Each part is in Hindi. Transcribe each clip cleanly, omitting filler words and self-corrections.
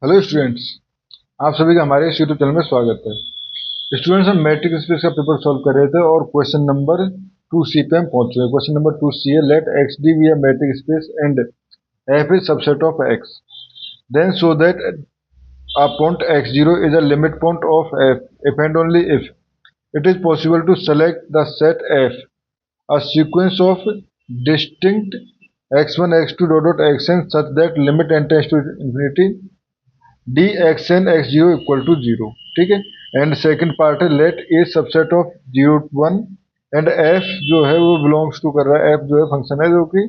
Hello students. आप सभी का हमारे इस यूट्यूब चैनल में स्वागत है। स्टूडेंट्स, हम मैट्रिक स्पेस का पेपर सॉल्व कर रहे थे और क्वेश्चन नंबर 2C पे हम पहुंच चुके हैं। क्वेश्चन नंबर 2C है, let x d be a metric space and f is subset of x, then show that a point x0 is a limit point of f if and only if it is possible to select the set f a sequence of distinct x1 x2 dot xn such that limit n tends to infinity d x n x zero equal to zero. ठीक है। एंड सेकेंड पार्ट है, let a subset of zero one and f जो है वो बिलोंग्स टू कर रहा है, एफ जो है फंक्शन है जो कि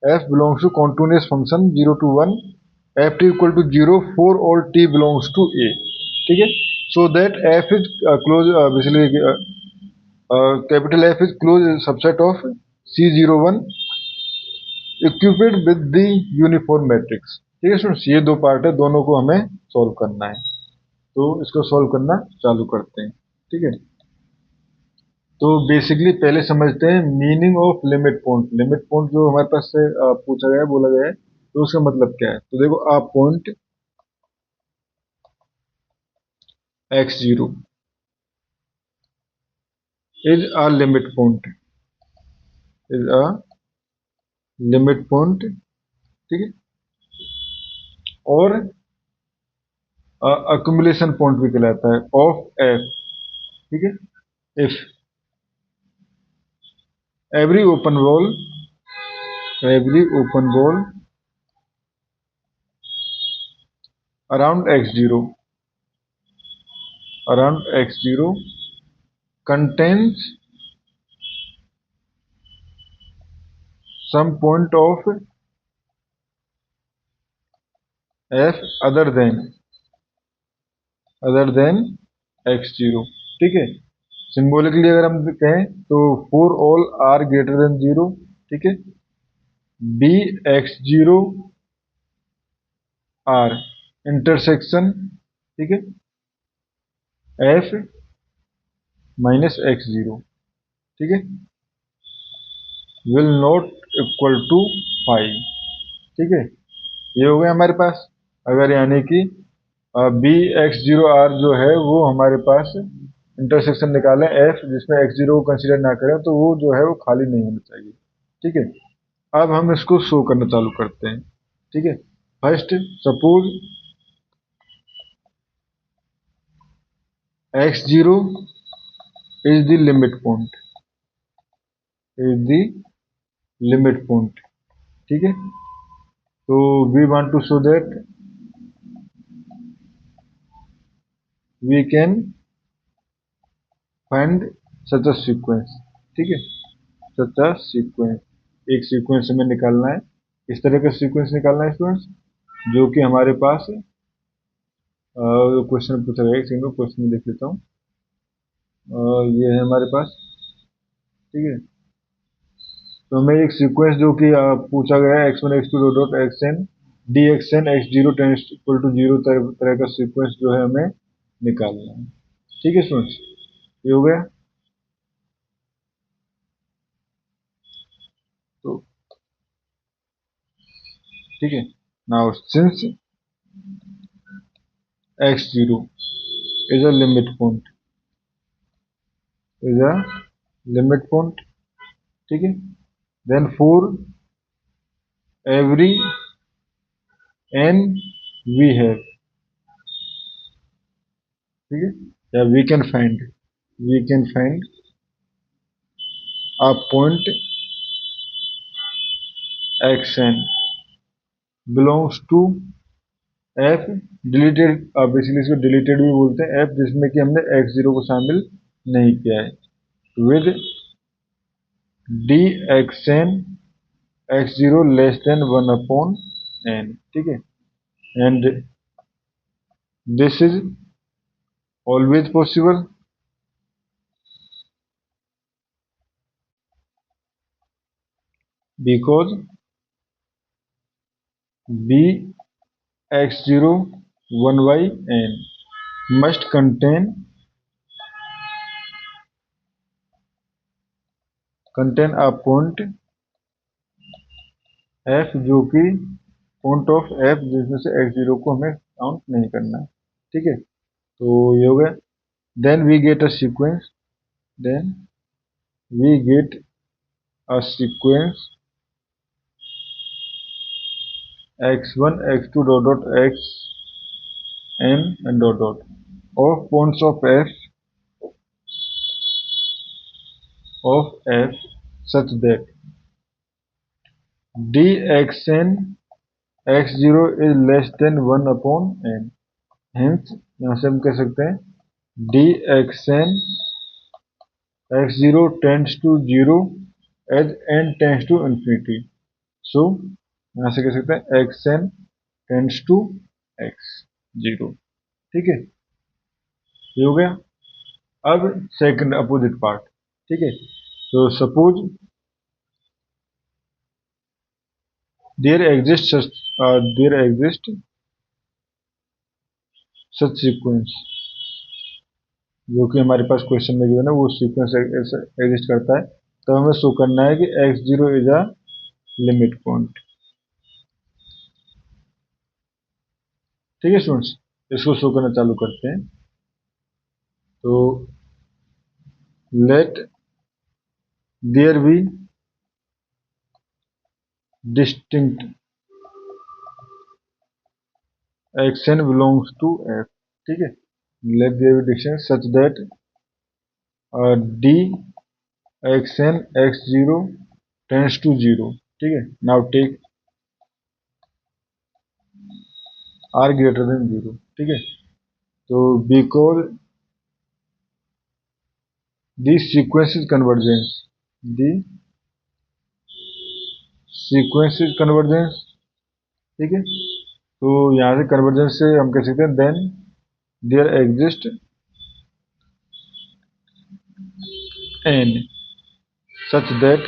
f belongs to continuous function zero to one, f t equal to zero for all t belongs to a. ठीक है। So that f is close, basically capital f is close subset of c zero one equipped with the uniform matrix. ठीक है स्टूडेंट्स, ये दो पार्ट है, दोनों को हमें सॉल्व करना है, तो इसको सॉल्व करना चालू करते हैं। ठीक है। तो बेसिकली पहले समझते हैं meaning of limit point. Limit point जो हमारे पास से पूछा गया है, बोला गया है, तो उसका मतलब क्या है। तो देखो, a point x zero is a limit point, is a limit point. ठीक है। और अक्यूमुलेशन पॉइंट भी कहलाता है ऑफ एफ। ठीक है। If every open ball every open ball around x0 contains some point of f other than x0। ठीक है। सिंबॉलिकली अगर हम कहें तो for all r greater than zero. ठीक है। B x zero r intersection. ठीक है। F minus x zero. ठीक है। Will not equal to five. ठीक है। ये हो गया हमारे पास। अगर यानी कि बी एक्स जीरो आर जो है वो हमारे पास इंटरसेक्शन निकालें एफ जिसमें एक्स जीरो को कंसिडर ना करें, तो वो जो है वो खाली नहीं होना चाहिए। ठीक है। अब हम इसको शो करना चालू करते हैं। ठीक है। First, suppose x zero is the limit point, is the limit point. ठीक है। तो we want to show that we can find such a sequence. ठीक है। सच अ सीक्वेंस, एक सीक्वेंस हमें निकालना है। इस तरह का सीक्वेंस निकालना है स्टूडेंट्स जो कि हमारे पास क्वेश्चन पूछा गया। एक सिंगल क्वेश्चन में देख लेता हूँ। ये है हमारे पास। ठीक है। तो हमें एक सीक्वेंस जो कि पूछा गया है x one x two dot x n d x n x zero tends equal to zero तरह का सीक्वेंस जो है हमें निकालना है। ठीक है स्टूडेंट्स, ये हो गया। तो ठीक है। Now since x zero is a limit point, is a limit point. ठीक है। Then for every n we have. ठीक है। या we can find a point xn belongs to f deleted, basically इसको डिलीटेड भी बोलते हैं, f जिसमें कि हमने x जीरो को शामिल नहीं किया है, with d x n x zero less than one upon n. ठीक है। And this is always possible because b x zero one by n must contain a point f जो कि पॉइंट ऑफ एफ जिसमें से एक्स जीरो को हमें काउंट नहीं करना है, ठीक है। तो ये हो गया। Then we get a sequence, then we get a sequence x1 x2 dot dot xn and dot dot of points of f such that dxn x0 is less than 1 upon n। Hence यहाँ से हम कह सकते हैं dxn x0 tends to 0 as n tends to infinity। So यहाँ से कह सकते हैं xn tends to x0, ठीक है। ये हो गया। अब सेकंड अपोजिट पार्ट, ठीक है। तो suppose there exist such sequence, जो कि हमारे पास क्वेश्चन में गिवन है वो सीक्वेंस एग्जिस्ट करता है, तो हमें शो करना है कि x0 is a limit point, ठीक है स्टूडेंट्स। इसको शो करना चालू करते हैं। तो let there be distinct xn belongs to f, ठीक है। Let there be distinct such that d xn x0 tends to 0, ठीक है। Now take r greater than 0, ठीक है। तो because the sequence is convergence, the sequence is convergence, ठीक है। तो यहाँ से कन्वर्जेंस से हम कह सकते हैं then there exist n such that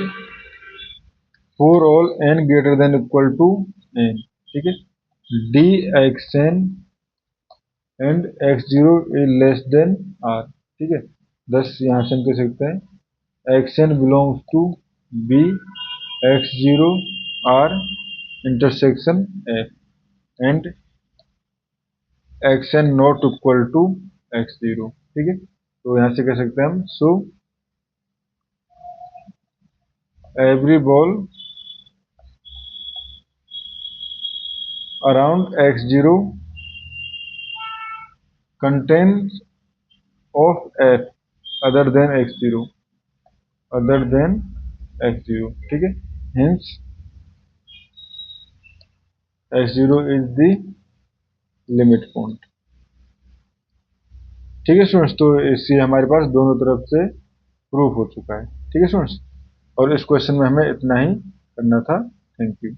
for all n greater than equal to n, ठीक है। dxn and x0 is less than r, ठीक है। thus यहाँ से हम कह सकते हैं xn belongs to b x0 r intersection f and xn not equal to x0, ठीक है। तो यहाँ से कह सकते हैं हम सो every ball around x0 contains of f other than x0, other than x0, ठीक है। hence x0 is the limit point, ठीक है स्टूडेंट्स। तो इससे हमारे पास दोनों तरफ से प्रूफ हो चुका है, ठीक है स्टूडेंट्स। और इस क्वेश्चन में हमें इतना ही करना था। Thank you.